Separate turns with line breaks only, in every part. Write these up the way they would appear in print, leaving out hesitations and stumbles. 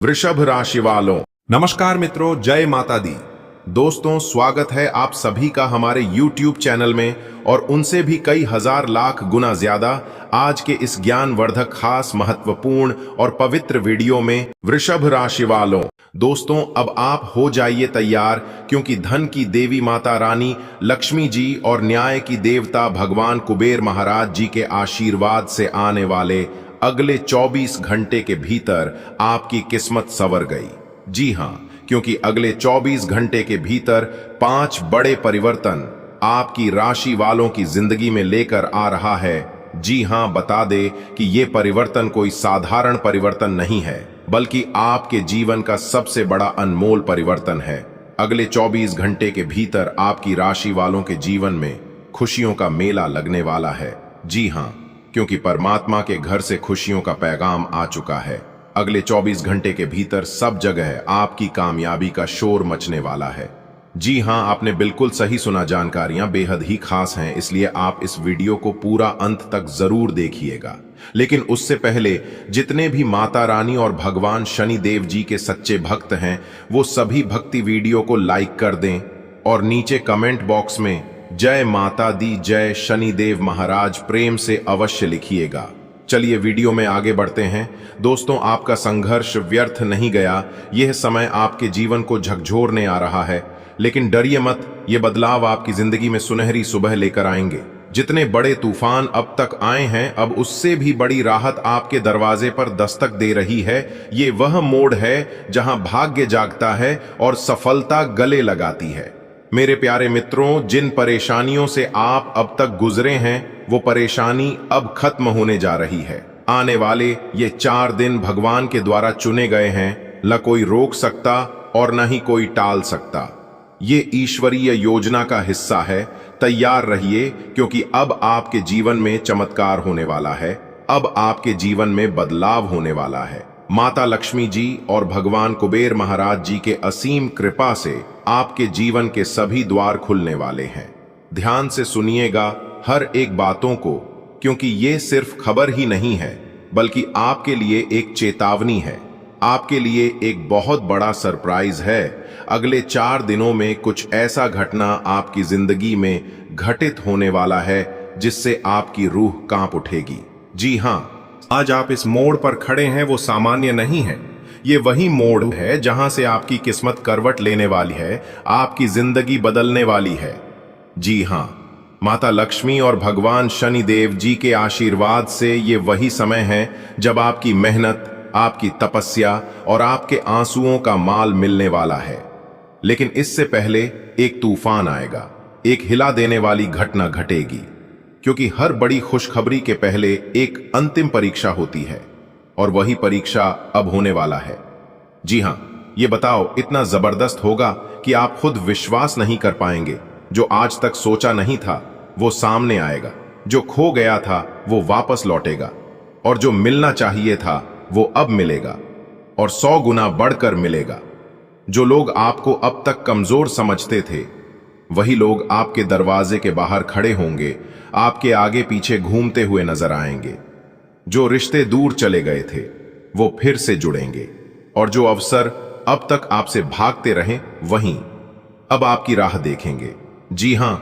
वृषभ राशि वालों, नमस्कार मित्रों, जय माता दी। दोस्तों, स्वागत है आप सभी का हमारे YouTube चैनल में और उनसे भी कई हजार लाख गुना ज्यादा आज के इस ज्ञानवर्धक, खास, महत्वपूर्ण और पवित्र वीडियो में। वृषभ राशि वालों, दोस्तों अब आप हो जाइए तैयार, क्योंकि धन की देवी माता रानी लक्ष्मी जी और न्याय की देवता भगवान कुबेर महाराज जी के आशीर्वाद से आने वाले अगले 24 घंटे के भीतर आपकी किस्मत संवर गई। जी हां, क्योंकि अगले 24 घंटे के भीतर 5 बड़े परिवर्तन आपकी राशि वालों की जिंदगी में लेकर आ रहा है। जी हां, बता दे कि ये परिवर्तन कोई साधारण परिवर्तन नहीं है, बल्कि आपके जीवन का सबसे बड़ा अनमोल परिवर्तन है। अगले 24 घंटे के भीतर आपकी राशि वालों के जीवन में खुशियों का मेला लगने वाला है। जी हां, क्योंकि परमात्मा के घर से खुशियों का पैगाम आ चुका है। अगले 24 घंटे के भीतर सब जगह आपकी कामयाबी का शोर मचने वाला है। जी हां, आपने बिल्कुल सही सुना, जानकारियां बेहद ही खास हैं, इसलिए आप इस वीडियो को पूरा अंत तक जरूर देखिएगा। लेकिन उससे पहले जितने भी माता रानी और भगवान शनि देव जी के सच्चे भक्त हैं, वो सभी भक्ति वीडियो को लाइक कर दें और नीचे कमेंट बॉक्स में जय माता दी, जय शनिदेव महाराज प्रेम से अवश्य लिखिएगा। चलिए वीडियो में आगे बढ़ते हैं। दोस्तों, आपका संघर्ष व्यर्थ नहीं गया। यह समय आपके जीवन को झकझोरने आ रहा है, लेकिन डरिए मत, ये बदलाव आपकी जिंदगी में सुनहरी सुबह लेकर आएंगे। जितने बड़े तूफान अब तक आए हैं, अब उससे भी बड़ी राहत आपके दरवाजे पर दस्तक दे रही है। ये वह मोड़ है जहां भाग्य जागता है और सफलता गले लगाती है। मेरे प्यारे मित्रों, जिन परेशानियों से आप अब तक गुजरे हैं, वो परेशानी अब खत्म होने जा रही है। आने वाले ये 4 दिन भगवान के द्वारा चुने गए हैं, न कोई रोक सकता और न ही कोई टाल सकता। ये ईश्वरीय योजना का हिस्सा है। तैयार रहिए, क्योंकि अब आपके जीवन में चमत्कार होने वाला है। अब आपके जीवन में बदलाव होने वाला है। माता लक्ष्मी जी और भगवान कुबेर महाराज जी के असीम कृपा से आपके जीवन के सभी द्वार खुलने वाले हैं। ध्यान से सुनिएगा हर एक बातों को, क्योंकि ये सिर्फ खबर ही नहीं है, बल्कि आपके लिए एक चेतावनी है। आपके लिए एक बहुत बड़ा सरप्राइज है। अगले 4 दिनों में कुछ ऐसा घटना आपकी जिंदगी में घटित होने वाला है जिससे आपकी रूह कांप उठेगी। जी हां, आज आप इस मोड़ पर खड़े हैं, वो सामान्य नहीं है। ये वही मोड़ है जहां से आपकी किस्मत करवट लेने वाली है, आपकी जिंदगी बदलने वाली है। जी हां, माता लक्ष्मी और भगवान शनि देव जी के आशीर्वाद से ये वही समय है जब आपकी मेहनत, आपकी तपस्या और आपके आंसुओं का माल मिलने वाला है। लेकिन इससे पहले एक तूफान आएगा, एक हिला देने वाली घटना घटेगी, क्योंकि हर बड़ी खुशखबरी के पहले एक अंतिम परीक्षा होती है, और वही परीक्षा अब होने वाला है। जी हां, ये बताओ इतना जबरदस्त होगा कि आप खुद विश्वास नहीं कर पाएंगे। जो आज तक सोचा नहीं था वो सामने आएगा, जो खो गया था वो वापस लौटेगा, और जो मिलना चाहिए था वो अब मिलेगा, और 100 गुना बढ़कर मिलेगा। जो लोग आपको अब तक कमजोर समझते थे, वही लोग आपके दरवाजे के बाहर खड़े होंगे, आपके आगे पीछे घूमते हुए नजर आएंगे। जो रिश्ते दूर चले गए थे वो फिर से जुड़ेंगे, और जो अवसर अब तक आपसे भागते रहे, वहीं अब आपकी राह देखेंगे। जी हां,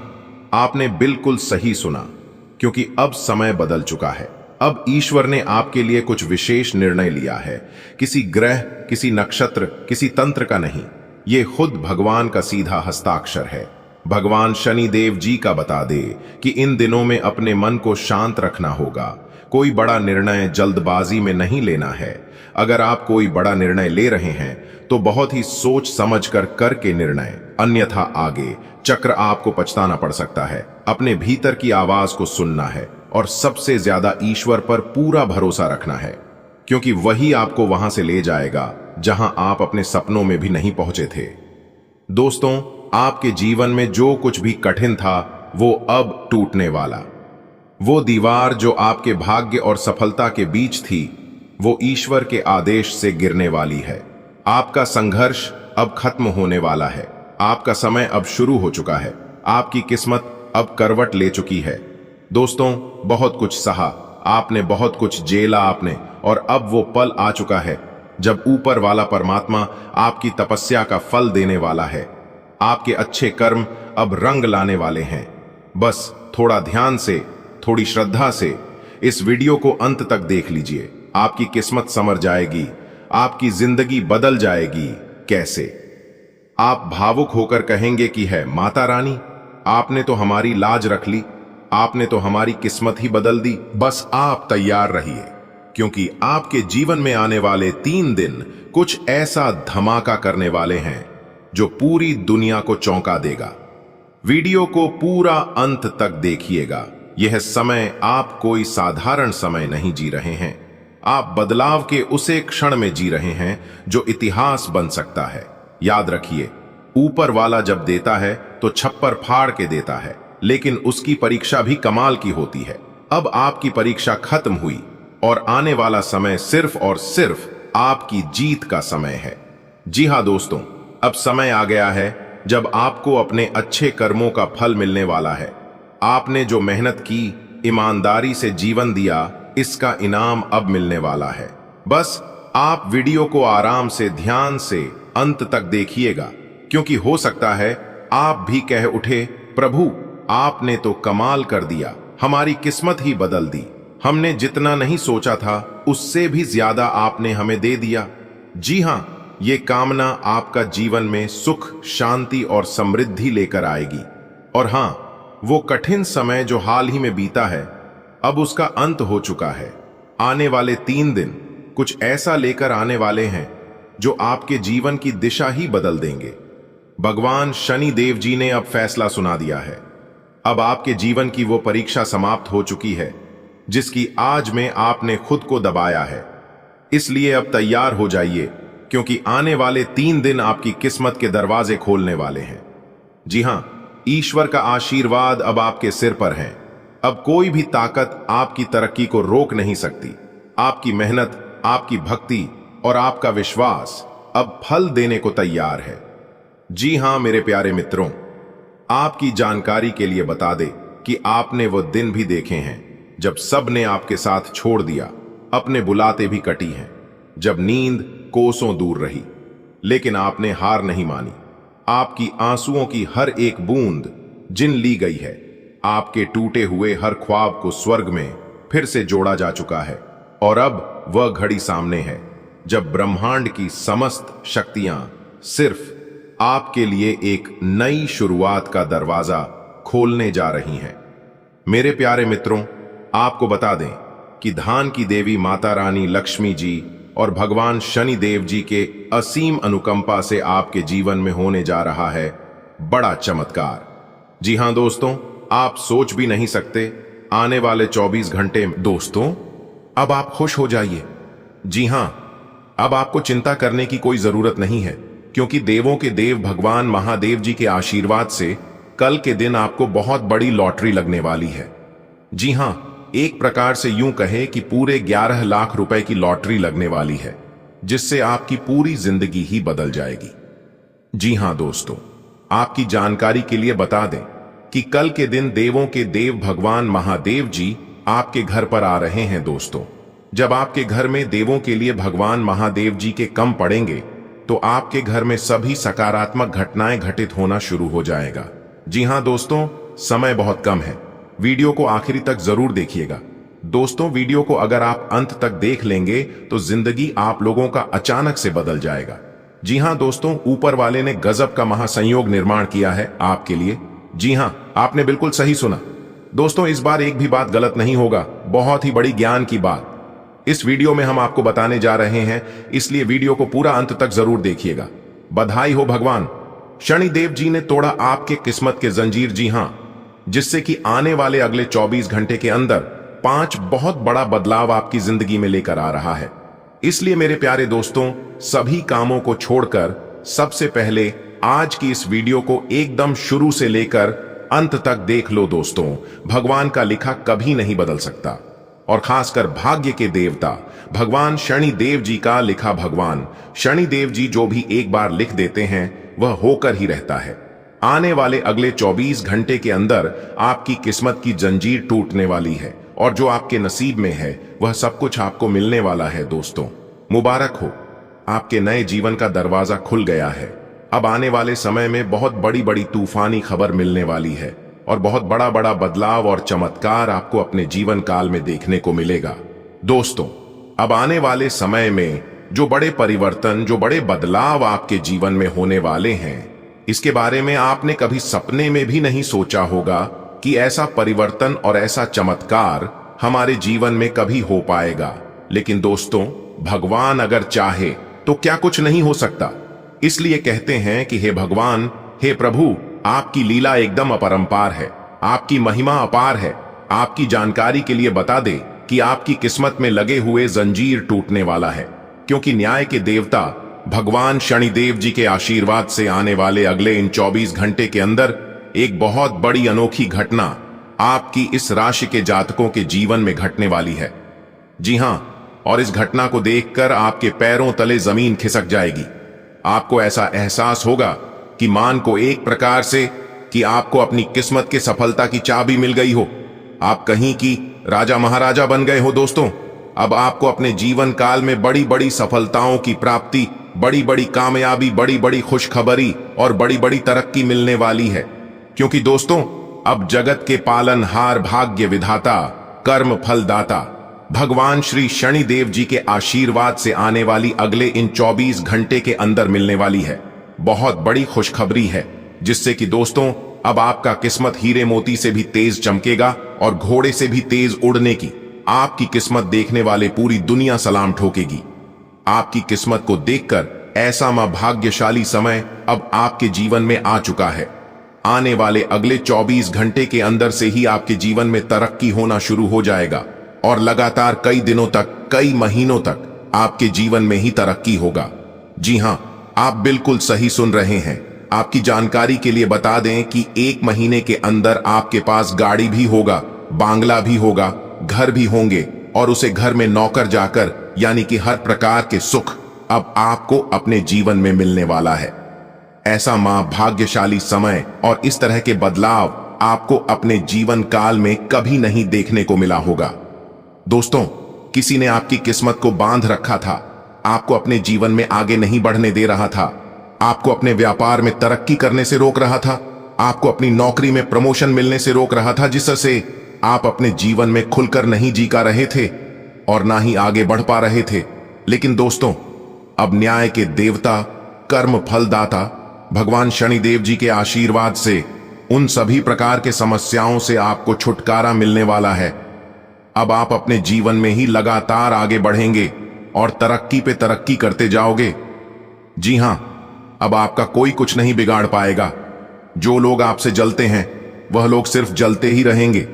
आपने बिल्कुल सही सुना, क्योंकि अब समय बदल चुका है। अब ईश्वर ने आपके लिए कुछ विशेष निर्णय लिया है। किसी ग्रह, किसी नक्षत्र, किसी तंत्र का नहीं, ये खुद भगवान का सीधा हस्ताक्षर है। भगवान शनि देव जी का बता दे कि इन दिनों में अपने मन को शांत रखना होगा। कोई बड़ा निर्णय जल्दबाजी में नहीं लेना है। अगर आप कोई बड़ा निर्णय ले रहे हैं तो बहुत ही सोच समझ कर करके निर्णय, अन्यथा आगे चक्र आपको पछताना पड़ सकता है। अपने भीतर की आवाज को सुनना है और सबसे ज्यादा ईश्वर पर पूरा भरोसा रखना है, क्योंकि वही आपको वहां से ले जाएगा जहां आप अपने सपनों में भी नहीं पहुंचे थे। दोस्तों, आपके जीवन में जो कुछ भी कठिन था वो अब टूटने वाला। वो दीवार जो आपके भाग्य और सफलता के बीच थी, वो ईश्वर के आदेश से गिरने वाली है। आपका संघर्ष अब खत्म होने वाला है। आपका समय अब शुरू हो चुका है। आपकी किस्मत अब करवट ले चुकी है। दोस्तों, बहुत कुछ सहा आपने, बहुत कुछ झेला आपने, और अब वो पल आ चुका है जब ऊपर वाला परमात्मा आपकी तपस्या का फल देने वाला है। आपके अच्छे कर्म अब रंग लाने वाले हैं। बस थोड़ा ध्यान से, थोड़ी श्रद्धा से इस वीडियो को अंत तक देख लीजिए। आपकी किस्मत संवर जाएगी, आपकी जिंदगी बदल जाएगी। कैसे? आप भावुक होकर कहेंगे कि है माता रानी, आपने तो हमारी लाज रख ली, आपने तो हमारी किस्मत ही बदल दी। बस आप तैयार रहिए, क्योंकि आपके जीवन में आने वाले 3 दिन कुछ ऐसा धमाका करने वाले हैं जो पूरी दुनिया को चौंका देगा। वीडियो को पूरा अंत तक देखिएगा। यह समय आप कोई साधारण समय नहीं जी रहे हैं, आप बदलाव के उसे क्षण में जी रहे हैं जो इतिहास बन सकता है। याद रखिए, ऊपर वाला जब देता है तो छप्पर फाड़ के देता है, लेकिन उसकी परीक्षा भी कमाल की होती है। अब आपकी परीक्षा खत्म हुई और आने वाला समय सिर्फ और सिर्फ आपकी जीत का समय है। जी हां दोस्तों, अब समय आ गया है जब आपको अपने अच्छे कर्मों का फल मिलने वाला है। आपने जो मेहनत की, ईमानदारी से जीवन दिया, इसका इनाम अब मिलने वाला है। बस आप वीडियो को आराम से, ध्यान से अंत तक देखिएगा, क्योंकि हो सकता है आप भी कह उठे, प्रभु आपने तो कमाल कर दिया, हमारी किस्मत ही बदल दी। हमने जितना नहीं सोचा था उससे भी ज्यादा आपने हमें दे दिया। जी हां, ये कामना आपका जीवन में सुख, शांति और समृद्धि लेकर आएगी। और हां, वो कठिन समय जो हाल ही में बीता है, अब उसका अंत हो चुका है। आने वाले 3 दिन कुछ ऐसा लेकर आने वाले हैं जो आपके जीवन की दिशा ही बदल देंगे। भगवान शनि देव जी ने अब फैसला सुना दिया है। अब आपके जीवन की वो परीक्षा समाप्त हो चुकी है जिसकी आज में आपने खुद को दबाया है। इसलिए अब तैयार हो जाइए, क्योंकि आने वाले 3 दिन आपकी किस्मत के दरवाजे खोलने वाले हैं। जी हां, ईश्वर का आशीर्वाद अब आपके सिर पर है। अब कोई भी ताकत आपकी तरक्की को रोक नहीं सकती। आपकी मेहनत, आपकी भक्ति और आपका विश्वास अब फल देने को तैयार है। जी हां मेरे प्यारे मित्रों, आपकी जानकारी के लिए बता दे कि आपने वो दिन भी देखे हैं जब सब ने आपके साथ छोड़ दिया, अपने बुलाते भी कटी हैं, जब नींद कोसों दूर रही, लेकिन आपने हार नहीं मानी। आपकी आंसुओं की हर एक बूंद जिन ली गई है, आपके टूटे हुए हर ख्वाब को स्वर्ग में फिर से जोड़ा जा चुका है। और अब वह घड़ी सामने है जब ब्रह्मांड की समस्त शक्तियां सिर्फ आपके लिए एक नई शुरुआत का दरवाजा खोलने जा रही हैं। मेरे प्यारे मित्रों, आपको बता दें कि धान की देवी माता रानी लक्ष्मी जी और भगवान शनि देव जी के असीम अनुकंपा से आपके जीवन में होने जा रहा है बड़ा चमत्कार। जी हां दोस्तों, आप सोच भी नहीं सकते आने वाले 24 घंटे में। दोस्तों, अब आप खुश हो जाइए। जी हां, अब आपको चिंता करने की कोई जरूरत नहीं है, क्योंकि देवों के देव भगवान महादेव जी के आशीर्वाद से कल के दिन आपको बहुत बड़ी लॉटरी लगने वाली है। जी हां, एक प्रकार से यूं कहे कि पूरे 11 लाख रुपए की लॉटरी लगने वाली है, जिससे आपकी पूरी जिंदगी ही बदल जाएगी। जी हां दोस्तों, आपकी जानकारी के लिए बता दें कि कल के दिन देवों के देव भगवान महादेव जी आपके घर पर आ रहे हैं। दोस्तों, जब आपके घर में देवों के लिए भगवान महादेव जी के कम पड़ेंगे तो आपके घर में सभी सकारात्मक घटनाएं घटित होना शुरू हो जाएगा। जी हां दोस्तों, समय बहुत कम है, वीडियो को आखिरी तक जरूर देखिएगा। दोस्तों, वीडियो को अगर आप अंत तक देख लेंगे तो जिंदगी आप लोगों का अचानक से बदल जाएगा। जी हां दोस्तों, ऊपर वाले ने गजब का महासंयोग निर्माण किया है आपके लिए। जी हां, आपने बिल्कुल सही सुना। दोस्तों, इस बार एक भी बात गलत नहीं होगा, बहुत ही बड़ी ज्ञान की बात इस वीडियो में हम आपको बताने जा रहे हैं, इसलिए वीडियो को पूरा अंत तक जरूर देखिएगा। बधाई हो, भगवान शनि देव जी ने तोड़ा आपके किस्मत के जंजीर। जी हां, जिससे कि आने वाले अगले 24 घंटे के अंदर 5 बहुत बड़ा बदलाव आपकी जिंदगी में लेकर आ रहा है। इसलिए मेरे प्यारे दोस्तों, सभी कामों को छोड़कर सबसे पहले आज की इस वीडियो को एकदम शुरू से लेकर अंत तक देख लो। दोस्तों, भगवान का लिखा कभी नहीं बदल सकता, और खासकर भाग्य के देवता भगवान शनि देव जी का लिखा। भगवान शनि देव जी जो भी एक बार लिख देते हैं वह होकर ही रहता है। आने वाले अगले 24 घंटे के अंदर आपकी किस्मत की जंजीर टूटने वाली है, और जो आपके नसीब में है वह सब कुछ आपको मिलने वाला है। दोस्तों, मुबारक हो, आपके नए जीवन का दरवाजा खुल गया है। अब आने वाले समय में बहुत बड़ी बड़ी तूफानी खबर मिलने वाली है और बहुत बड़ा बड़ा बदलाव और चमत्कार आपको अपने जीवन काल में देखने को मिलेगा। दोस्तों, अब आने वाले समय में जो बड़े परिवर्तन, जो बड़े बदलाव आपके जीवन में होने वाले हैं, इसके बारे में आपने कभी सपने में भी नहीं सोचा होगा कि ऐसा परिवर्तन और ऐसा चमत्कार हमारे जीवन में कभी हो पाएगा। लेकिन दोस्तों, भगवान अगर चाहे तो क्या कुछ नहीं हो सकता। इसलिए कहते हैं कि हे भगवान, हे प्रभु, आपकी लीला एकदम अपरंपार है, आपकी महिमा अपार है। आपकी जानकारी के लिए बता दे कि आपकी किस्मत में लगे हुए जंजीर टूटने वाला है, क्योंकि न्याय के देवता भगवान शनिदेव जी के आशीर्वाद से आने वाले अगले इन 24 घंटे के अंदर एक बहुत बड़ी अनोखी घटना आपकी इस राशि के जातकों के जीवन में घटने वाली है। जी हां, और इस घटना को देखकर आपके पैरों तले जमीन खिसक जाएगी। आपको ऐसा एहसास होगा कि मान को एक प्रकार से कि आपको अपनी किस्मत के सफलता की चाबी मिल गई हो। आप कहीं की राजा महाराजा बन गए हो। दोस्तों, अब आपको अपने जीवन काल में बड़ी बड़ी सफलताओं की प्राप्ति, बड़ी बड़ी कामयाबी, बड़ी बड़ी खुशखबरी और बड़ी बड़ी तरक्की मिलने वाली है। क्योंकि दोस्तों, अब जगत के पालनहार, भाग्य विधाता, कर्म फलदाता भगवान श्री शनिदेव जी के आशीर्वाद से आने वाली अगले इन 24 घंटे के अंदर मिलने वाली है बहुत बड़ी खुशखबरी है, जिससे कि दोस्तों अब आपका किस्मत हीरे मोती से भी तेज चमकेगा और घोड़े से भी तेज उड़ने की आपकी किस्मत देखने वाले पूरी दुनिया सलाम ठोकेगी। आपकी किस्मत को देखकर ऐसा भाग्यशाली समय अब आपके जीवन में आ चुका है। आने वाले अगले 24 घंटे के अंदर से ही आपके जीवन में तरक्की होना शुरू हो जाएगा और लगातार कई दिनों तक, कई महीनों तक आपके जीवन में ही तरक्की होगा। जी हां, आप बिल्कुल सही सुन रहे हैं। आपकी जानकारी के लिए बता दें कि 1 महीने के अंदर आपके पास गाड़ी भी होगा, बांग्ला भी होगा, घर भी होंगे और उसे घर में नौकर जाकर, यानी कि हर प्रकार के सुख अब आपको अपने जीवन में मिलने वाला है। ऐसा भाग्यशाली समय और इस तरह के बदलाव आपको अपने जीवन काल में कभी नहीं देखने को मिला होगा। दोस्तों, किसी ने आपकी किस्मत को बांध रखा था, आपको अपने जीवन में आगे नहीं बढ़ने दे रहा था, आपको अपने व्यापार में तरक्की करने से रोक रहा था, आपको अपनी नौकरी में प्रमोशन मिलने से रोक रहा था, जिससे आप अपने जीवन में खुलकर नहीं जी का रहे थे और ना ही आगे बढ़ पा रहे थे। लेकिन दोस्तों, अब न्याय के देवता, कर्म फलदाता भगवान शनिदेव जी के आशीर्वाद से उन सभी प्रकार के समस्याओं से आपको छुटकारा मिलने वाला है। अब आप अपने जीवन में ही लगातार आगे बढ़ेंगे और तरक्की पे तरक्की करते जाओगे। जी हां, अब आपका कोई कुछ नहीं बिगाड़ पाएगा। जो लोग आपसे जलते हैं वह लोग सिर्फ जलते ही रहेंगे,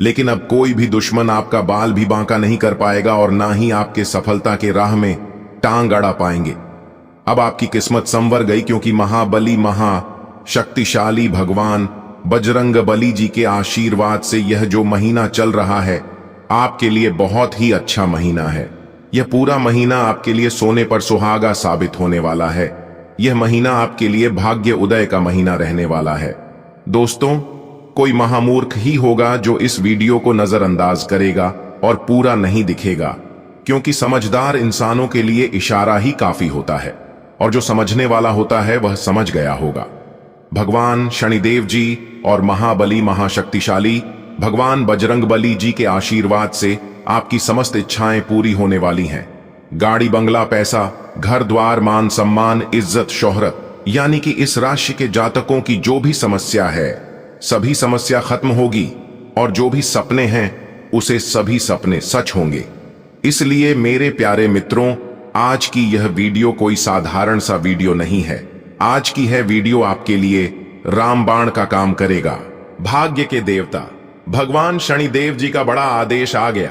लेकिन अब कोई भी दुश्मन आपका बाल भी बांका नहीं कर पाएगा और ना ही आपके सफलता के राह में टांग अड़ा पाएंगे। अब आपकी किस्मत संवर गई, क्योंकि महाबली, महाशक्तिशाली भगवान बजरंग बली जी के आशीर्वाद से यह जो महीना चल रहा है आपके लिए बहुत ही अच्छा महीना है। यह पूरा महीना आपके लिए सोने पर सुहागा साबित होने वाला है। यह महीना आपके लिए भाग्य उदय का महीना रहने वाला है। दोस्तों, कोई महामूर्ख ही होगा जो इस वीडियो को नजरअंदाज करेगा और पूरा नहीं दिखेगा, क्योंकि समझदार इंसानों के लिए इशारा ही काफी होता है और जो समझने वाला होता है वह समझ गया होगा। भगवान शनिदेव जी और महाबली, महाशक्तिशाली भगवान बजरंग बली जी के आशीर्वाद से आपकी समस्त इच्छाएं पूरी होने वाली हैं। गाड़ी, बंगला, पैसा, घर द्वार, मान सम्मान, इज्जत, शोहरत, यानी कि इस राशि के जातकों की जो भी समस्या है सभी समस्या खत्म होगी और जो भी सपने हैं उसे सभी सपने सच होंगे। इसलिए मेरे प्यारे मित्रों, आज की यह वीडियो कोई साधारण सा वीडियो नहीं है। आज की है वीडियो आपके लिए रामबाण का काम करेगा। भाग्य के देवता भगवान शनिदेव जी का बड़ा आदेश आ गया।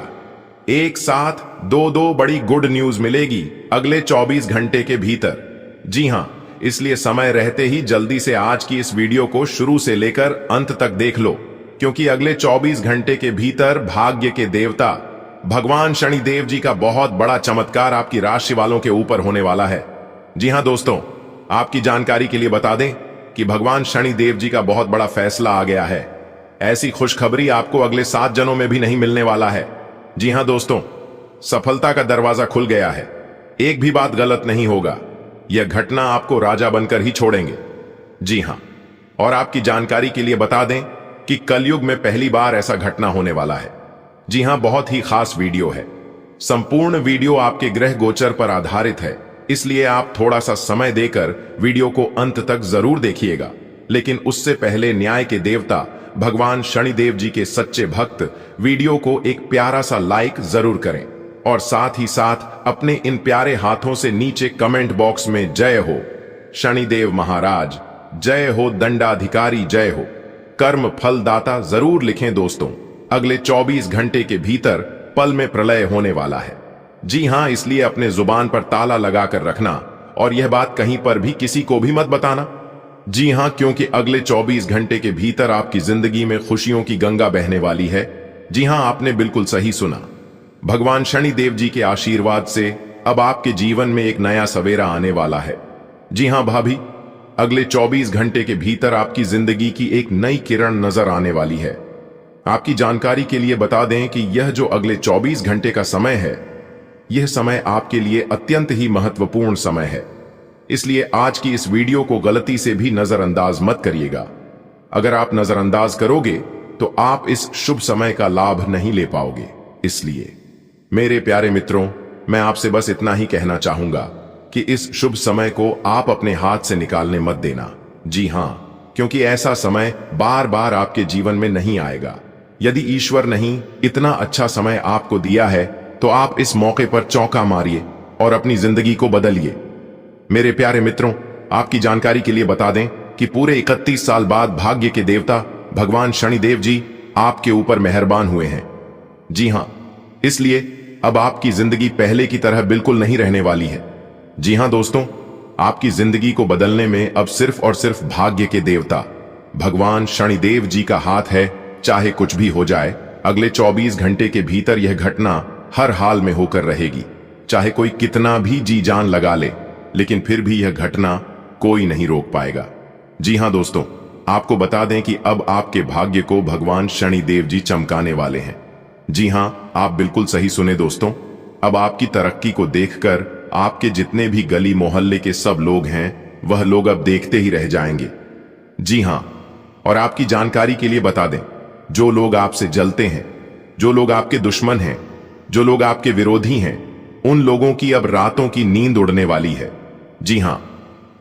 एक साथ दो बड़ी गुड न्यूज मिलेगी अगले 24 घंटे के भीतर। जी हां, इसलिए समय रहते ही जल्दी से आज की इस वीडियो को शुरू से लेकर अंत तक देख लो, क्योंकि अगले 24 घंटे के भीतर भाग्य के देवता भगवान शनिदेव जी का बहुत बड़ा चमत्कार आपकी राशि वालों के ऊपर होने वाला है। जी हां दोस्तों, आपकी जानकारी के लिए बता दें कि भगवान शनिदेव जी का बहुत बड़ा फैसला आ गया है। ऐसी खुशखबरी आपको अगले 7 जन्मों में भी नहीं मिलने वाला है। जी हां दोस्तों, सफलता का दरवाजा खुल गया है। एक भी बात गलत नहीं होगा। यह घटना आपको राजा बनकर ही छोड़ेंगे। जी हां, और आपकी जानकारी के लिए बता दें कि कलयुग में पहली बार ऐसा घटना होने वाला है। जी हां, बहुत ही खास वीडियो है। संपूर्ण वीडियो आपके ग्रह गोचर पर आधारित है, इसलिए आप थोड़ा सा समय देकर वीडियो को अंत तक जरूर देखिएगा। लेकिन उससे पहले न्याय के देवता भगवान शनिदेव जी के सच्चे भक्त वीडियो को एक प्यारा सा लाइक जरूर करें और साथ ही साथ अपने इन प्यारे हाथों से नीचे कमेंट बॉक्स में जय हो शनिदेव महाराज, जय हो दंडाधिकारी, जय हो कर्म फलदाता जरूर लिखें दोस्तों। अगले 24 घंटे के भीतर पल में प्रलय होने वाला है। जी हां, इसलिए अपने जुबान पर ताला लगाकर रखना और यह बात कहीं पर भी किसी को भी मत बताना। जी हां, क्योंकि अगले 24 घंटे के भीतर आपकी जिंदगी में खुशियों की गंगा बहने वाली है। जी हां, आपने बिल्कुल सही सुना। भगवान शनिदेव जी के आशीर्वाद से अब आपके जीवन में एक नया सवेरा आने वाला है। जी हां भाभी, अगले 24 घंटे के भीतर आपकी जिंदगी की एक नई किरण नजर आने वाली है। आपकी जानकारी के लिए बता दें कि यह जो अगले 24 घंटे का समय है, यह समय आपके लिए अत्यंत ही महत्वपूर्ण समय है। इसलिए आज की इस वीडियो को गलती से भी नजरअंदाज मत करिएगा। अगर आप नजरअंदाज करोगे तो आप इस शुभ समय का लाभ नहीं ले पाओगे। इसलिए मेरे प्यारे मित्रों, मैं आपसे बस इतना ही कहना चाहूंगा कि इस शुभ समय को आप अपने हाथ से निकालने मत देना। जी हां, क्योंकि ऐसा समय बार बार आपके जीवन में नहीं आएगा। यदि ईश्वर नहीं इतना अच्छा समय आपको दिया है तो आप इस मौके पर चौका मारिए और अपनी जिंदगी को बदलिए। मेरे प्यारे मित्रों, आपकी जानकारी के लिए बता दें कि पूरे 31 साल बाद भाग्य के देवता भगवान शनिदेव जी आपके ऊपर मेहरबान हुए हैं। जी हां, इसलिए अब आपकी जिंदगी पहले की तरह बिल्कुल नहीं रहने वाली है। जी हां दोस्तों, आपकी जिंदगी को बदलने में अब सिर्फ और सिर्फ भाग्य के देवता भगवान शनिदेव जी का हाथ है। चाहे कुछ भी हो जाए, अगले 24 घंटे के भीतर यह घटना हर हाल में होकर रहेगी। चाहे कोई कितना भी जी जान लगा ले, लेकिन फिर भी यह घटना कोई नहीं रोक पाएगा। जी हां दोस्तों, आपको बता दें कि अब आपके भाग्य को भगवान शनिदेव जी चमकाने वाले हैं। जी हां, आप बिल्कुल सही सुने दोस्तों। अब आपकी तरक्की को देखकर आपके जितने भी गली मोहल्ले के सब लोग हैं, वह लोग अब देखते ही रह जाएंगे। जी हां, और आपकी जानकारी के लिए बता दें, जो लोग आपसे जलते हैं, जो लोग आपके दुश्मन हैं, जो लोग आपके विरोधी हैं, उन लोगों की अब रातों की नींद उड़ने वाली है। जी हां,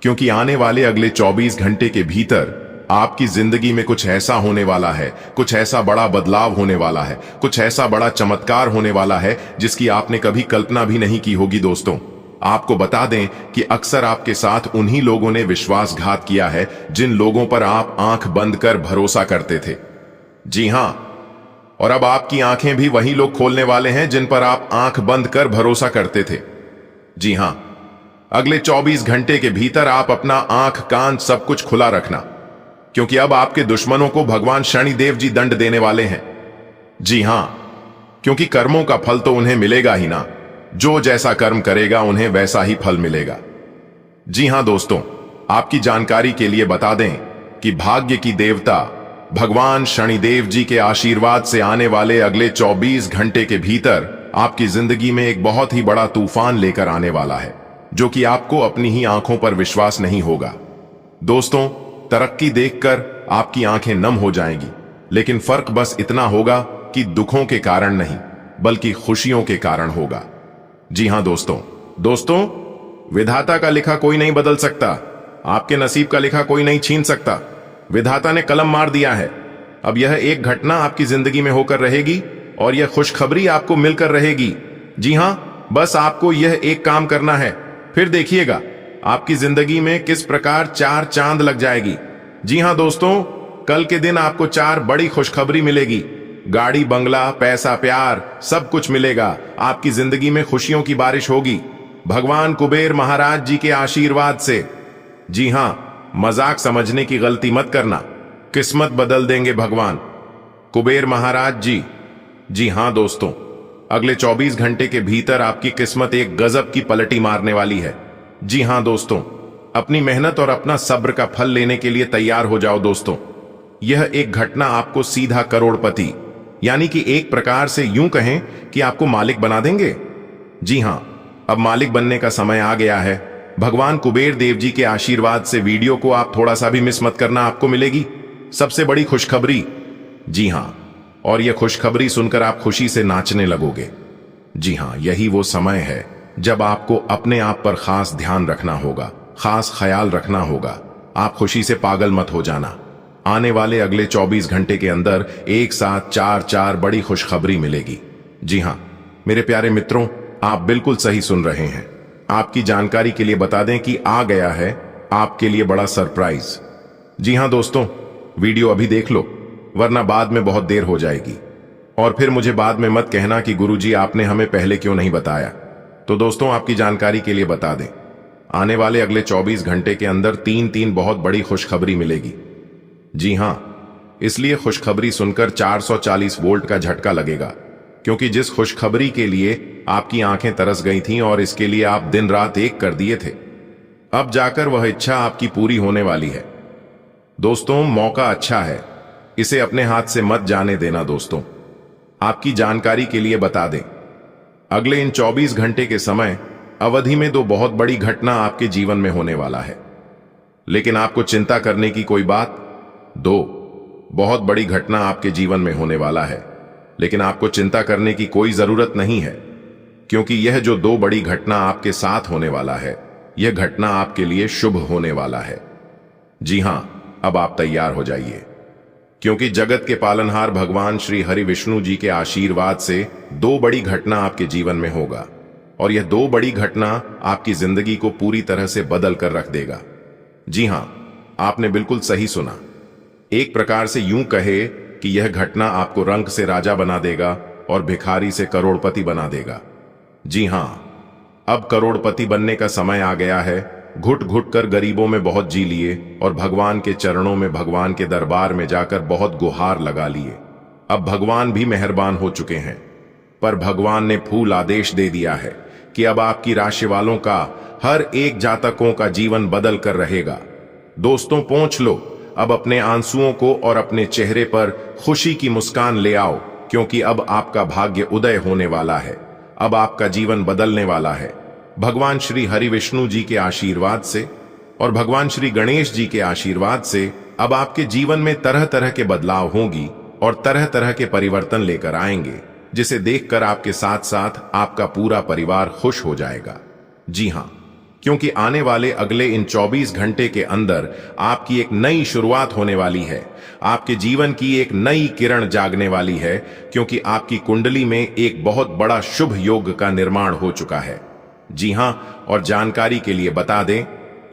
क्योंकि आने वाले अगले 24 घंटे के भीतर आपकी जिंदगी में कुछ ऐसा होने वाला है, कुछ ऐसा बड़ा बदलाव होने वाला है, कुछ ऐसा बड़ा चमत्कार होने वाला है जिसकी आपने कभी कल्पना भी नहीं की होगी दोस्तों। आपको बता दें कि अक्सर आपके साथ उन्हीं लोगों ने विश्वासघात किया है जिन लोगों पर आप आंख बंद कर भरोसा करते थे। जी हां, और अब आपकी आंखें भी वही लोग खोलने वाले हैं जिन पर आप आंख बंद कर भरोसा करते थे। जी हां, अगले 24 घंटे के भीतर आप अपना आंख कान सब कुछ खुला रखना, क्योंकि अब आपके दुश्मनों को भगवान शनिदेव जी दंड देने वाले हैं। जी हां, क्योंकि कर्मों का फल तो उन्हें मिलेगा ही ना। जो जैसा कर्म करेगा उन्हें वैसा ही फल मिलेगा। जी हां दोस्तों, आपकी जानकारी के लिए बता दें कि भाग्य की देवता भगवान शनिदेव जी के आशीर्वाद से आने वाले अगले 24 घंटे के भीतर आपकी जिंदगी में एक बहुत ही बड़ा तूफान लेकर आने वाला है, जो कि आपको अपनी ही आंखों पर विश्वास नहीं होगा। दोस्तों, तरक्की देखकर आपकी आंखें नम हो जाएंगी, लेकिन फर्क बस इतना होगा कि दुखों के कारण नहीं, बल्कि खुशियों के कारण होगा। जी हां दोस्तों, विधाता का लिखा कोई नहीं बदल सकता। आपके नसीब का लिखा कोई नहीं छीन सकता। विधाता ने कलम मार दिया है। अब यह एक घटना आपकी जिंदगी में होकर रहेगी और यह खुशखबरी आपको मिलकर रहेगी। जी हां, बस आपको यह एक काम करना है, फिर देखिएगा आपकी जिंदगी में किस प्रकार 4 चांद लग जाएगी। जी हां दोस्तों, कल के दिन आपको 4 बड़ी खुशखबरी मिलेगी। गाड़ी, बंगला, पैसा, प्यार सब कुछ मिलेगा। आपकी जिंदगी में खुशियों की बारिश होगी भगवान कुबेर महाराज जी के आशीर्वाद से। जी हां, मजाक समझने की गलती मत करना। किस्मत बदल देंगे भगवान कुबेर महाराज जी। जी हां दोस्तों, अगले 24 घंटे के भीतर आपकी किस्मत एक गजब की पलटी मारने वाली है। जी हां दोस्तों, अपनी मेहनत और अपना सब्र का फल लेने के लिए तैयार हो जाओ दोस्तों। यह एक घटना आपको सीधा करोड़पति, यानी कि एक प्रकार से यूं कहें कि आपको मालिक बना देंगे। जी हां, अब मालिक बनने का समय आ गया है। भगवान कुबेर देव जी के आशीर्वाद से वीडियो को आप थोड़ा सा भी मिस मत करना, आपको मिलेगी सबसे बड़ी खुशखबरी। जी हां, और यह खुशखबरी सुनकर आप खुशी से नाचने लगोगे। जी हां, यही वो समय है जब आपको अपने आप पर खास ध्यान रखना होगा, खास ख्याल रखना होगा। आप खुशी से पागल मत हो जाना। आने वाले अगले 24 घंटे के अंदर एक साथ चार बड़ी खुशखबरी मिलेगी। जी हां मेरे प्यारे मित्रों, आप बिल्कुल सही सुन रहे हैं। आपकी जानकारी के लिए बता दें कि आ गया है आपके लिए बड़ा सरप्राइज। जी हां दोस्तों, वीडियो अभी देख लो, वरना बाद में बहुत देर हो जाएगी और फिर मुझे बाद में मत कहना कि गुरुजी आपने हमें पहले क्यों नहीं बताया। तो दोस्तों, आपकी जानकारी के लिए बता दें, आने वाले अगले 24 घंटे के अंदर तीन बहुत बड़ी खुशखबरी मिलेगी। जी हां, इसलिए खुशखबरी सुनकर 440 वोल्ट का झटका लगेगा, क्योंकि जिस खुशखबरी के लिए आपकी आंखें तरस गई थीं और इसके लिए आप दिन रात एक कर दिए थे, अब जाकर वह इच्छा आपकी पूरी होने वाली है। दोस्तों, मौका अच्छा है, इसे अपने हाथ से मत जाने देना। दोस्तों, आपकी जानकारी के लिए बता दें, अगले इन 24 घंटे के समय अवधि में दो बहुत बड़ी घटना आपके जीवन में होने वाला है। लेकिन आपको चिंता करने की कोई बात, दो बहुत बड़ी घटना आपके जीवन में होने वाला है, लेकिन आपको चिंता करने की कोई जरूरत नहीं है, क्योंकि यह जो दो बड़ी घटना आपके साथ होने वाला है, यह घटना आपके लिए शुभ होने वाला है। जी हां, अब आप तैयार हो जाइए, क्योंकि जगत के पालनहार भगवान श्री हरि विष्णु जी के आशीर्वाद से दो बड़ी घटना आपके जीवन में होगा, और यह दो बड़ी घटना आपकी जिंदगी को पूरी तरह से बदल कर रख देगा। जी हां, आपने बिल्कुल सही सुना। एक प्रकार से यूं कहे कि यह घटना आपको रंक से राजा बना देगा और भिखारी से करोड़पति बना देगा। जी हां, अब करोड़पति बनने का समय आ गया है। घुट घुट कर गरीबों में बहुत जी लिए और भगवान के चरणों में, भगवान के दरबार में जाकर बहुत गुहार लगा लिए। अब भगवान भी मेहरबान हो चुके हैं, पर भगवान ने फूल आदेश दे दिया है कि अब आपकी राशि वालों का, हर एक जातकों का जीवन बदल कर रहेगा। दोस्तों, पहुंच लो अब अपने आंसुओं को और अपने चेहरे पर खुशी की मुस्कान ले आओ, क्योंकि अब आपका भाग्य उदय होने वाला है। अब आपका जीवन बदलने वाला है। भगवान श्री हरि विष्णु जी के आशीर्वाद से और भगवान श्री गणेश जी के आशीर्वाद से अब आपके जीवन में तरह तरह के बदलाव होंगी और तरह तरह के परिवर्तन लेकर आएंगे, जिसे देखकर आपके साथ साथ आपका पूरा परिवार खुश हो जाएगा। जी हां, क्योंकि आने वाले अगले इन 24 घंटे के अंदर आपकी एक नई शुरुआत होने वाली है। आपके जीवन की एक नई किरण जागने वाली है, क्योंकि आपकी कुंडली में एक बहुत बड़ा शुभ योग का निर्माण हो चुका है। जी हां, और जानकारी के लिए बता दें,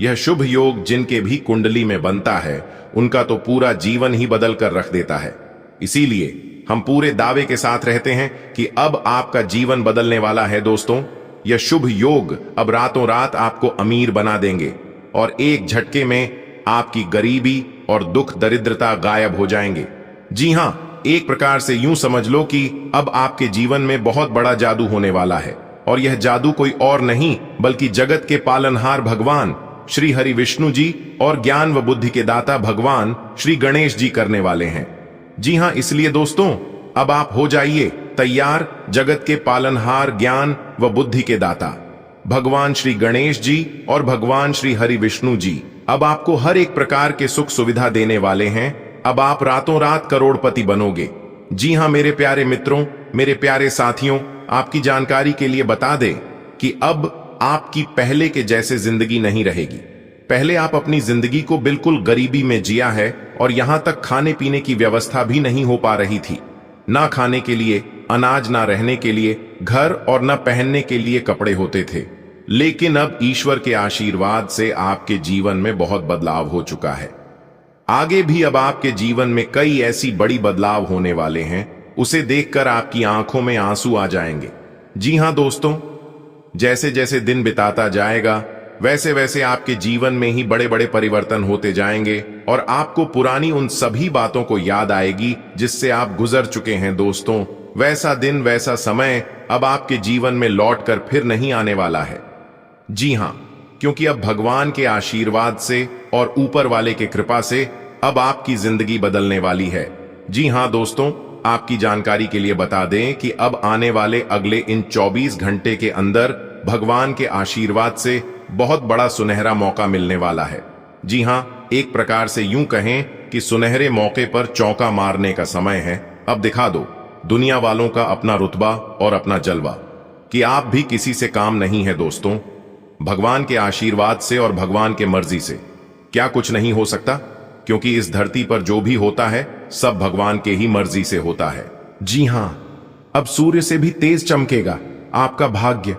यह शुभ योग जिनके भी कुंडली में बनता है, उनका तो पूरा जीवन ही बदल कर रख देता है। इसीलिए हम पूरे दावे के साथ रहते हैं कि अब आपका जीवन बदलने वाला है। दोस्तों, यह शुभ योग अब रातों रात आपको अमीर बना देंगे और एक झटके में आपकी गरीबी और दुख दरिद्रता गायब हो जाएंगे। जी हां, एक प्रकार से यूं समझ लो कि अब आपके जीवन में बहुत बड़ा जादू होने वाला है, और यह जादू कोई और नहीं बल्कि जगत के पालनहार भगवान श्री हरि विष्णु जी और ज्ञान व बुद्धि के दाता भगवान श्री गणेश जी करने वाले हैं। जी हां, इसलिए दोस्तों, अब आप हो जाइए तैयार। जगत के पालनहार, ज्ञान व बुद्धि के दाता भगवान श्री गणेश जी और भगवान श्री हरि विष्णु जी अब आपको हर एक प्रकार के सुख सुविधा देने वाले हैं। अब आप रातों रात करोड़पति बनोगे। जी हां मेरे प्यारे मित्रों, मेरे प्यारे साथियों, आपकी जानकारी के लिए बता दें कि अब आपकी पहले के जैसे जिंदगी नहीं रहेगी। पहले आप अपनी जिंदगी को बिल्कुल गरीबी में जिया है, और यहां तक खाने पीने की व्यवस्था भी नहीं हो पा रही थी। ना खाने के लिए अनाज, ना रहने के लिए घर, और ना पहनने के लिए कपड़े होते थे। लेकिन अब ईश्वर के आशीर्वाद से आपके जीवन में बहुत बदलाव हो चुका है। आगे भी अब आपके जीवन में कई ऐसी बड़ी बदलाव होने वाले हैं, उसे देखकर आपकी आंखों में आंसू आ जाएंगे। जी हां दोस्तों, जैसे जैसे दिन बिताता जाएगा, वैसे वैसे आपके जीवन में ही बड़े बड़े परिवर्तन होते जाएंगे, और आपको पुरानी उन सभी बातों को याद आएगी जिससे आप गुजर चुके हैं। दोस्तों, वैसा दिन, वैसा समय अब आपके जीवन में लौट कर फिर नहीं आने वाला है। जी हां, क्योंकि अब भगवान के आशीर्वाद से और ऊपर वाले के कृपा से अब आपकी जिंदगी बदलने वाली है। जी हां दोस्तों, आपकी जानकारी के लिए बता दें कि अब आने वाले अगले इन 24 घंटे के अंदर भगवान के आशीर्वाद से बहुत बड़ा सुनहरा मौका मिलने वाला है। जी हां, एक प्रकार से यूं कहें कि सुनहरे मौके पर चौका मारने का समय है। अब दिखा दो दुनिया वालों का अपना रुतबा और अपना जलवा कि आप भी किसी से काम नहीं है। दोस्तों, भगवान के आशीर्वाद से और भगवान के मर्जी से क्या कुछ नहीं हो सकता, क्योंकि इस धरती पर जो भी होता है सब भगवान के ही मर्जी से होता है। जी हां, अब सूर्य से भी तेज चमकेगा आपका भाग्य,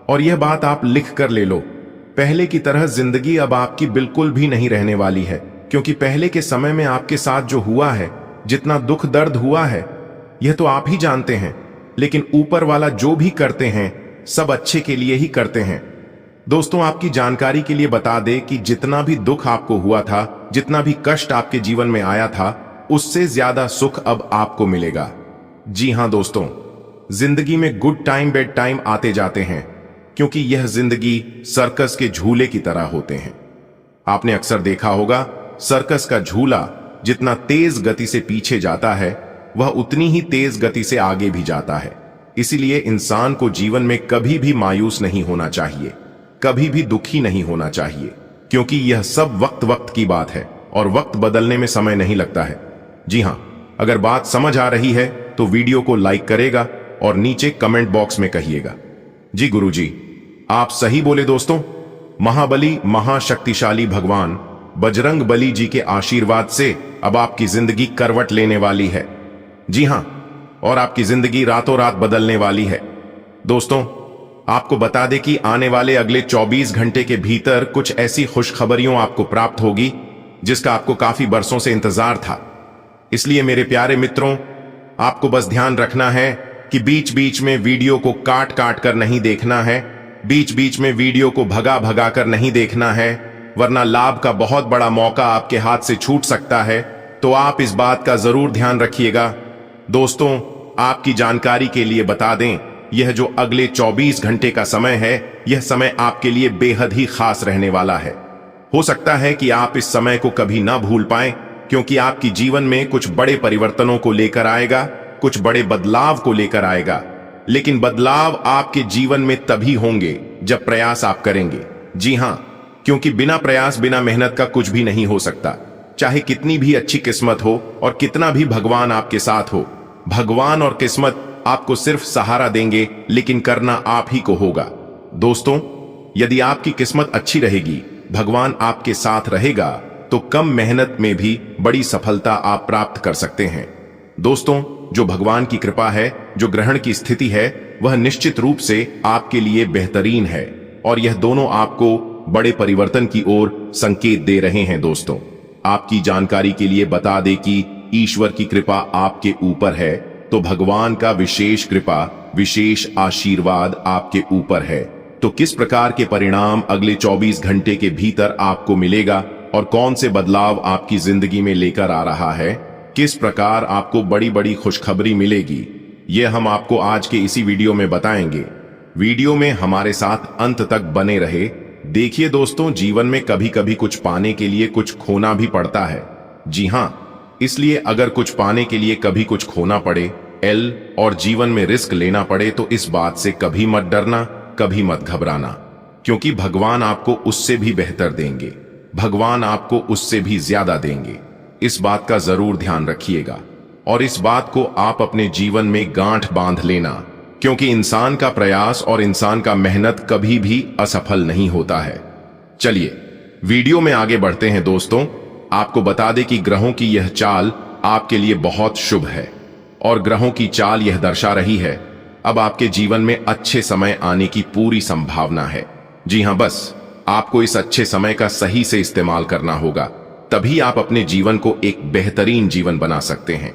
और यह बात आप लिख कर ले लो। पहले की तरह जिंदगी अब आपकी बिल्कुल भी नहीं रहने वाली है, क्योंकि पहले के समय में आपके साथ जो हुआ है, जितना दुख दर्द हुआ है, यह तो आप ही जानते हैं। लेकिन ऊपर वाला जो भी करते हैं सब अच्छे के लिए ही करते हैं। दोस्तों, आपकी जानकारी के लिए बता दें कि जितना भी दुख आपको हुआ था, जितना भी कष्ट आपके जीवन में आया था, उससे ज्यादा सुख अब आपको मिलेगा। जी हां दोस्तों, जिंदगी में गुड टाइम बैड टाइम आते जाते हैं, क्योंकि यह जिंदगी सर्कस के झूले की तरह होते हैं। आपने अक्सर देखा होगा, सर्कस का झूला जितना तेज गति से पीछे जाता है, वह उतनी ही तेज गति से आगे भी जाता है। इसीलिए इंसान को जीवन में कभी भी मायूस नहीं होना चाहिए, कभी भी दुखी नहीं होना चाहिए, क्योंकि यह सब वक्त वक्त की बात है और वक्त बदलने में समय नहीं लगता है। जी हां, अगर बात समझ आ रही है तो वीडियो को लाइक करेगा और नीचे कमेंट बॉक्स में कहिएगा। जी गुरुजी, आप सही बोले दोस्तों। महाबली महाशक्तिशाली भगवान बजरंग बली जी के आशीर्वाद से अब आपकी जिंदगी करवट लेने वाली है। जी हां, और आपकी जिंदगी रातों रात बदलने वाली है। दोस्तों, आपको बता दें कि आने वाले अगले 24 घंटे के भीतर कुछ ऐसी खुशखबरियों आपको प्राप्त होगी जिसका आपको काफी बरसों से इंतजार था। इसलिए मेरे प्यारे मित्रों, आपको बस ध्यान रखना है कि बीच बीच में वीडियो को काट काट कर नहीं देखना है, बीच बीच में वीडियो को भगा भगा कर नहीं देखना है, वरना लाभ का बहुत बड़ा मौका आपके हाथ से छूट सकता है। तो आप इस बात का जरूर ध्यान रखिएगा। दोस्तों, आपकी जानकारी के लिए बता दें, यह जो अगले 24 घंटे का समय है, यह समय आपके लिए बेहद ही खास रहने वाला है। हो सकता है कि आप इस समय को कभी ना भूल पाएं, क्योंकि आपकी जीवन में कुछ बड़े परिवर्तनों को लेकर आएगा, कुछ बड़े बदलाव को लेकर आएगा। लेकिन बदलाव आपके जीवन में तभी होंगे जब प्रयास आप करेंगे। जी हां, क्योंकि बिना प्रयास बिना मेहनत का कुछ भी नहीं हो सकता। चाहे कितनी भी अच्छी किस्मत हो और कितना भी भगवान आपके साथ हो, भगवान और किस्मत आपको सिर्फ सहारा देंगे, लेकिन करना आप ही को होगा। दोस्तों, यदि आपकी किस्मत अच्छी रहेगी, भगवान आपके साथ रहेगा, तो कम मेहनत में भी बड़ी सफलता आप प्राप्त कर सकते हैं। दोस्तों, जो भगवान की कृपा है, जो ग्रहण की स्थिति है, वह निश्चित रूप से आपके लिए बेहतरीन है, और यह दोनों आपको बड़े परिवर्तन की ओर संकेत दे रहे हैं। दोस्तों, आपकी जानकारी के लिए बता दें कि ईश्वर की कृपा आपके ऊपर है, तो भगवान का विशेष कृपा, विशेष आशीर्वाद आपके ऊपर है। तो किस प्रकार के परिणाम अगले 24 घंटे के भीतर आपको मिलेगा और कौन से बदलाव आपकी जिंदगी में लेकर आ रहा है, किस प्रकार आपको बड़ी बड़ी खुशखबरी मिलेगी, यह हम आपको आज के इसी वीडियो में बताएंगे। वीडियो में हमारे साथ अंत तक बने रहे। देखिए दोस्तों, जीवन में कभी कभी कुछ पाने के लिए कुछ खोना भी पड़ता है। जी हां, इसलिए अगर कुछ पाने के लिए कभी कुछ खोना पड़े और जीवन में रिस्क लेना पड़े, तो इस बात से कभी मत डरना, कभी मत घबराना, क्योंकि भगवान आपको उससे भी बेहतर देंगे, भगवान आपको उससे भी ज्यादा देंगे। इस बात का जरूर ध्यान रखिएगा और इस बात को आप अपने जीवन में गांठ बांध लेना, क्योंकि इंसान का प्रयास और इंसान का मेहनत कभी भी असफल नहीं होता है। चलिए वीडियो में आगे बढ़ते हैं। दोस्तों, आपको बता दें कि ग्रहों की यह चाल आपके लिए बहुत शुभ है, और ग्रहों की चाल यह दर्शा रही है अब आपके जीवन में अच्छे समय आने की पूरी संभावना है। जी हां, बस आपको इस अच्छे समय का सही से इस्तेमाल करना होगा, तभी आप अपने जीवन को एक बेहतरीन जीवन बना सकते हैं।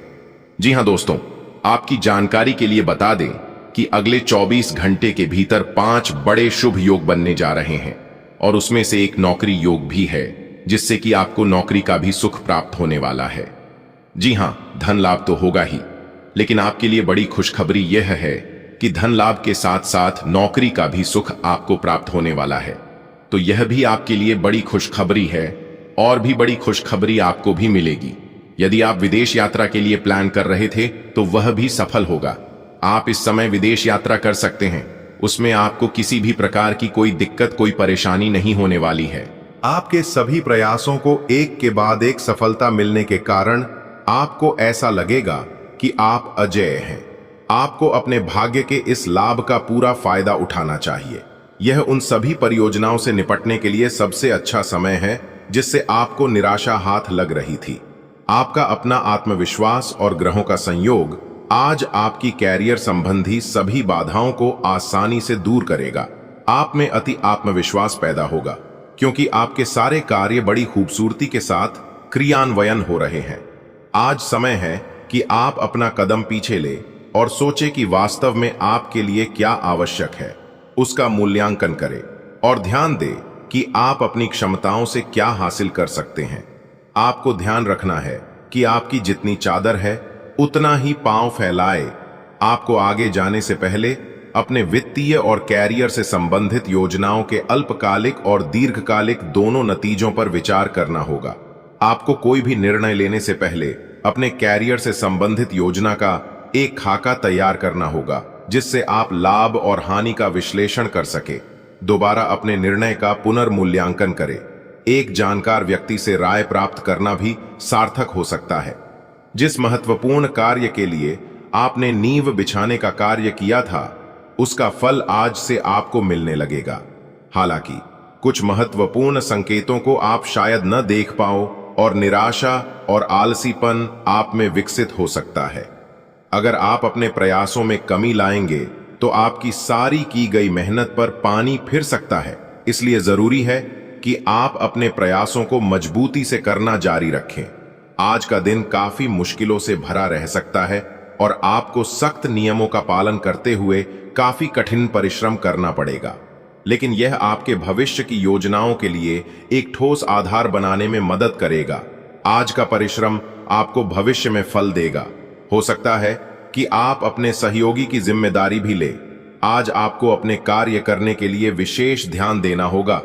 जी हां दोस्तों, आपकी जानकारी के लिए बता दें कि अगले 24 घंटे के भीतर 5 बड़े शुभ योग बनने जा रहे हैं, और उसमें से एक नौकरी योग भी है, जिससे कि आपको नौकरी का भी सुख प्राप्त होने वाला है। जी हां, धन लाभ तो होगा ही, लेकिन आपके लिए बड़ी खुशखबरी यह है कि धन लाभ के साथ साथ नौकरी का भी सुख आपको प्राप्त होने वाला है। तो यह भी आपके लिए बड़ी खुशखबरी है, और भी बड़ी खुशखबरी आपको भी मिलेगी। यदि आप विदेश यात्रा के लिए प्लान कर रहे थे तो वह भी सफल होगा। आप इस समय विदेश यात्रा कर सकते हैं। उसमें आपको किसी भी प्रकार की कोई दिक्कत, कोई परेशानी नहीं होने वाली है। आपके सभी प्रयासों को एक के बाद एक सफलता मिलने के कारण आपको ऐसा लगेगा कि आप अजेय हैं। आपको अपने भाग्य के इस लाभ का पूरा फायदा उठाना चाहिए। यह उन सभी परियोजनाओं से निपटने के लिए सबसे अच्छा समय है जिससे आपको निराशा हाथ लग रही थी। आपका अपना आत्मविश्वास और ग्रहों का संयोग आज आपकी कैरियर संबंधी सभी बाधाओं को आसानी से दूर करेगा। आप में अति आत्मविश्वास पैदा होगा क्योंकि आपके सारे कार्य बड़ी खूबसूरती के साथ क्रियान्वयन हो रहे हैं। आज समय है कि आप अपना कदम पीछे ले और सोचे कि वास्तव में आपके लिए क्या आवश्यक है, उसका मूल्यांकन करें और ध्यान दें कि आप अपनी क्षमताओं से क्या हासिल कर सकते हैं। आपको ध्यान रखना है कि आपकी जितनी चादर है उतना ही पांव फैलाए। आपको आगे जाने से पहले अपने वित्तीय और कैरियर से संबंधित योजनाओं के अल्पकालिक और दीर्घकालिक दोनों नतीजों पर विचार करना होगा। आपको कोई भी निर्णय लेने से पहले अपने कैरियर से संबंधित योजना का एक खाका तैयार करना होगा जिससे आप लाभ और हानि का विश्लेषण कर सके। दोबारा अपने निर्णय का पुनर्मूल्यांकन करें। एक जानकार व्यक्ति से राय प्राप्त करना भी सार्थक हो सकता है। जिस महत्वपूर्ण कार्य के लिए आपने नींव बिछाने का कार्य किया था उसका फल आज से आपको मिलने लगेगा। हालांकि कुछ महत्वपूर्ण संकेतों को आप शायद न देख पाओ और निराशा और आलसीपन आप में विकसित हो सकता है। अगर आप अपने प्रयासों में कमी लाएंगे तो आपकी सारी की गई मेहनत पर पानी फिर सकता है। इसलिए जरूरी है कि आप अपने प्रयासों को मजबूती से करना जारी रखें। आज का दिन काफी मुश्किलों से भरा रह सकता है और आपको सख्त नियमों का पालन करते हुए काफी कठिन परिश्रम करना पड़ेगा, लेकिन यह आपके भविष्य की योजनाओं के लिए एक ठोस आधार बनाने में मदद करेगा। आज का परिश्रम आपको भविष्य में फल देगा। हो सकता है कि आप अपने सहयोगी की जिम्मेदारी भी ले। आज आपको अपने कार्य करने के लिए विशेष ध्यान देना होगा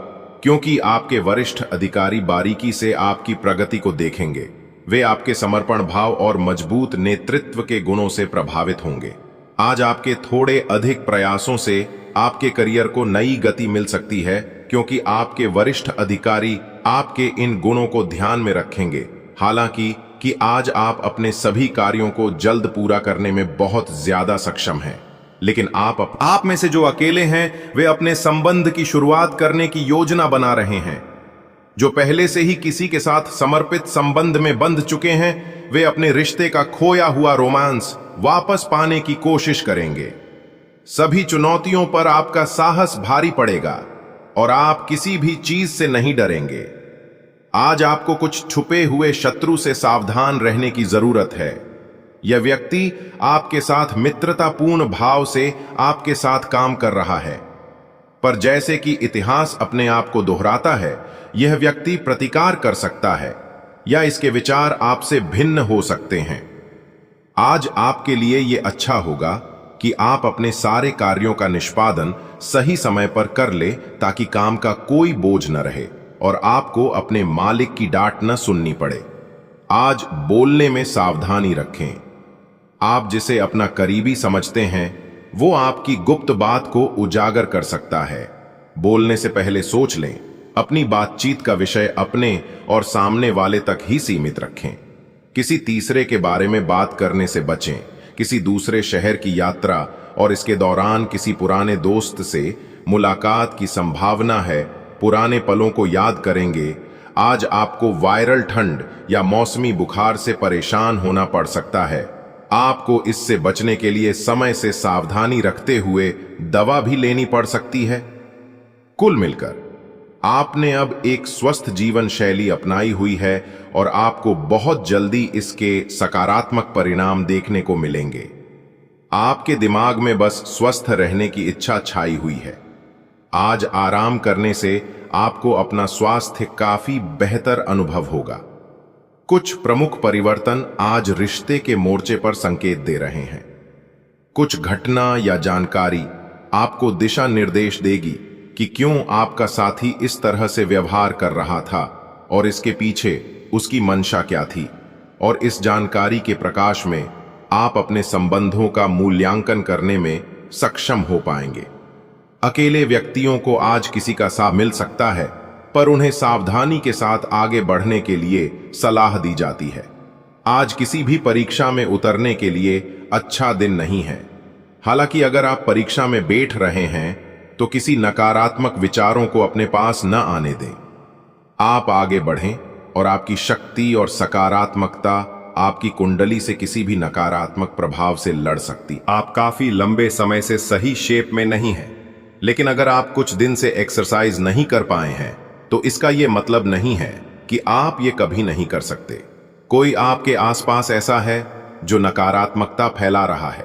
क्योंकि आपके वरिष्ठ अधिकारी बारीकी से आपकी प्रगति को देखेंगे। वे आपके समर्पण भाव और मजबूत नेतृत्व के गुणों से प्रभावित होंगे। आज आपके थोड़े अधिक प्रयासों से आपके करियर को नई गति मिल सकती है क्योंकि आपके वरिष्ठ अधिकारी आपके इन गुणों को ध्यान में रखेंगे। हालांकि कि आज आप अपने सभी कार्यों को जल्द पूरा करने में बहुत ज्यादा सक्षम हैं, लेकिन आप में से जो अकेले हैं वे अपने संबंध की शुरुआत करने की योजना बना रहे हैं। जो पहले से ही किसी के साथ समर्पित संबंध में बंध चुके हैं वे अपने रिश्ते का खोया हुआ रोमांस वापस पाने की कोशिश करेंगे। सभी चुनौतियों पर आपका साहस भारी पड़ेगा और आप किसी भी चीज से नहीं डरेंगे। आज आपको कुछ छुपे हुए शत्रु से सावधान रहने की जरूरत है। यह व्यक्ति आपके साथ मित्रतापूर्ण भाव से आपके साथ काम कर रहा है, पर जैसे कि इतिहास अपने आप को दोहराता है, यह व्यक्ति प्रतिकार कर सकता है या इसके विचार आपसे भिन्न हो सकते हैं। आज आपके लिए यह अच्छा होगा कि आप अपने सारे कार्यों का निष्पादन सही समय पर कर ले ताकि काम का कोई बोझ न रहे और आपको अपने मालिक की डांट न सुननी पड़े। आज बोलने में सावधानी रखें। आप जिसे अपना करीबी समझते हैं वो आपकी गुप्त बात को उजागर कर सकता है। बोलने से पहले सोच लें। अपनी बातचीत का विषय अपने और सामने वाले तक ही सीमित रखें। किसी तीसरे के बारे में बात करने से बचें। किसी दूसरे शहर की यात्रा और इसके दौरान किसी पुराने दोस्त से मुलाकात की संभावना है। पुराने पलों को याद करेंगे। आज आपको वायरल ठंड या मौसमी बुखार से परेशान होना पड़ सकता है। आपको इससे बचने के लिए समय से सावधानी रखते हुए दवा भी लेनी पड़ सकती है। कुल मिलकर आपने अब एक स्वस्थ जीवन शैली अपनाई हुई है और आपको बहुत जल्दी इसके सकारात्मक परिणाम देखने को मिलेंगे। आपके दिमाग में बस स्वस्थ रहने की इच्छा छाई हुई है। आज आराम करने से आपको अपना स्वास्थ्य काफी बेहतर अनुभव होगा। कुछ प्रमुख परिवर्तन आज रिश्ते के मोर्चे पर संकेत दे रहे हैं। कुछ घटना या जानकारी आपको दिशा निर्देश देगी कि क्यों आपका साथी इस तरह से व्यवहार कर रहा था और इसके पीछे उसकी मंशा क्या थी। और इस जानकारी के प्रकाश में आप अपने संबंधों का मूल्यांकन करने में सक्षम हो पाएंगे। अकेले व्यक्तियों को आज किसी का साथ मिल सकता है, पर उन्हें सावधानी के साथ आगे बढ़ने के लिए सलाह दी जाती है। आज किसी भी परीक्षा में उतरने के लिए अच्छा दिन नहीं है। हालांकि अगर आप परीक्षा में बैठ रहे हैं तो किसी नकारात्मक विचारों को अपने पास न आने दें। आप आगे बढ़ें और आपकी शक्ति और सकारात्मकता आपकी कुंडली से किसी भी नकारात्मक प्रभाव से लड़ सकती। आप काफी लंबे समय से सही शेप में नहीं हैं, लेकिन अगर आप कुछ दिन से एक्सरसाइज नहीं कर पाए हैं तो इसका यह मतलब नहीं है कि आप ये कभी नहीं कर सकते। कोई आपके आसपास ऐसा है जो नकारात्मकता फैला रहा है,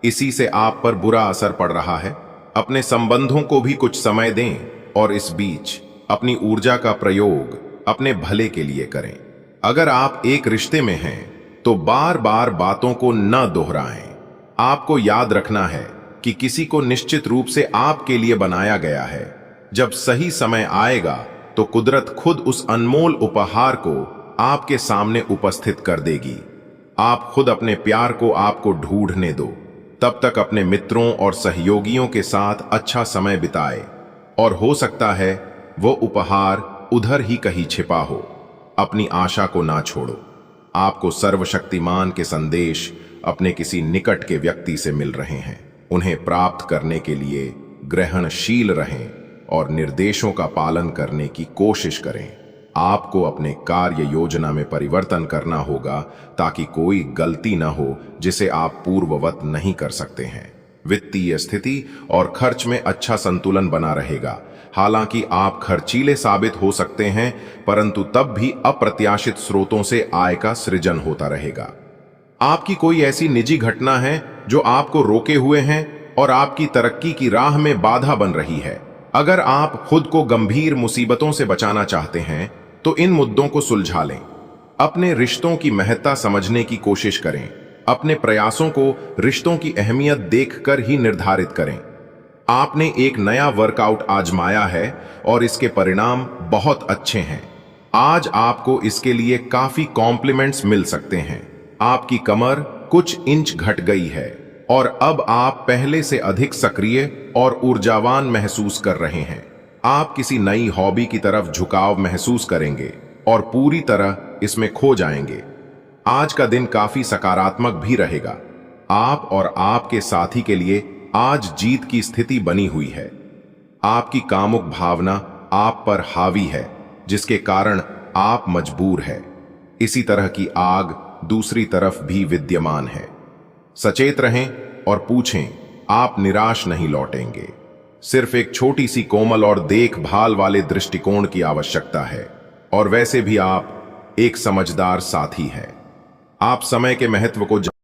इसी से आप पर बुरा असर पड़ रहा है। अपने संबंधों को भी कुछ समय दें और इस बीच अपनी ऊर्जा का प्रयोग अपने भले के लिए करें। अगर आप एक रिश्ते में हैं तो बार बार बातों को न दोहराएं। आपको याद रखना है कि किसी को निश्चित रूप से आपके लिए बनाया गया है। जब सही समय आएगा तो कुदरत खुद उस अनमोल उपहार को आपके सामने उपस्थित कर देगी। आप खुद अपने प्यार को आपको ढूंढने दो। तब तक अपने मित्रों और सहयोगियों के साथ अच्छा समय बिताए और हो सकता है वो उपहार उधर ही कहीं छिपा हो। अपनी आशा को ना छोड़ो। आपको सर्वशक्तिमान के संदेश अपने किसी निकट के व्यक्ति से मिल रहे हैं। उन्हें प्राप्त करने के लिए ग्रहणशील रहें और निर्देशों का पालन करने की कोशिश करें। आपको अपने कार्य योजना में परिवर्तन करना होगा ताकि कोई गलती न हो जिसे आप पूर्ववत नहीं कर सकते हैं। वित्तीय स्थिति और खर्च में अच्छा संतुलन बना रहेगा। हालांकि आप खर्चीले साबित हो सकते हैं, परंतु तब भी अप्रत्याशित स्रोतों से आय का सृजन होता रहेगा। आपकी कोई ऐसी निजी घटना है जो आपको रोके हुए हैं और आपकी तरक्की की राह में बाधा बन रही है। अगर आप खुद को गंभीर मुसीबतों से बचाना चाहते हैं तो इन मुद्दों को सुलझा लें। अपने रिश्तों की महत्ता समझने की कोशिश करें। अपने प्रयासों को रिश्तों की अहमियत देखकर ही निर्धारित करें। आपने एक नया वर्कआउट आजमाया है और इसके परिणाम बहुत अच्छे हैं। आज आपको इसके लिए काफी कॉम्प्लीमेंट्स मिल सकते हैं। आपकी कमर कुछ इंच घट गई है और अब आप पहले से अधिक सक्रिय और ऊर्जावान महसूस कर रहे हैं। आप किसी नई हॉबी की तरफ झुकाव महसूस करेंगे और पूरी तरह इसमें खो जाएंगे। आज का दिन काफी सकारात्मक भी रहेगा। आप और आपके साथी के लिए आज जीत की स्थिति बनी हुई है। आपकी कामुक भावना आप पर हावी है, जिसके कारण आप मजबूर है। इसी तरह की आग दूसरी तरफ भी विद्यमान है। सचेत रहें और पूछें, आप निराश नहीं लौटेंगे। सिर्फ एक छोटी सी कोमल और देखभाल वाले दृष्टिकोण की आवश्यकता है, और वैसे भी आप एक समझदार साथी हैं। आप समय के महत्व को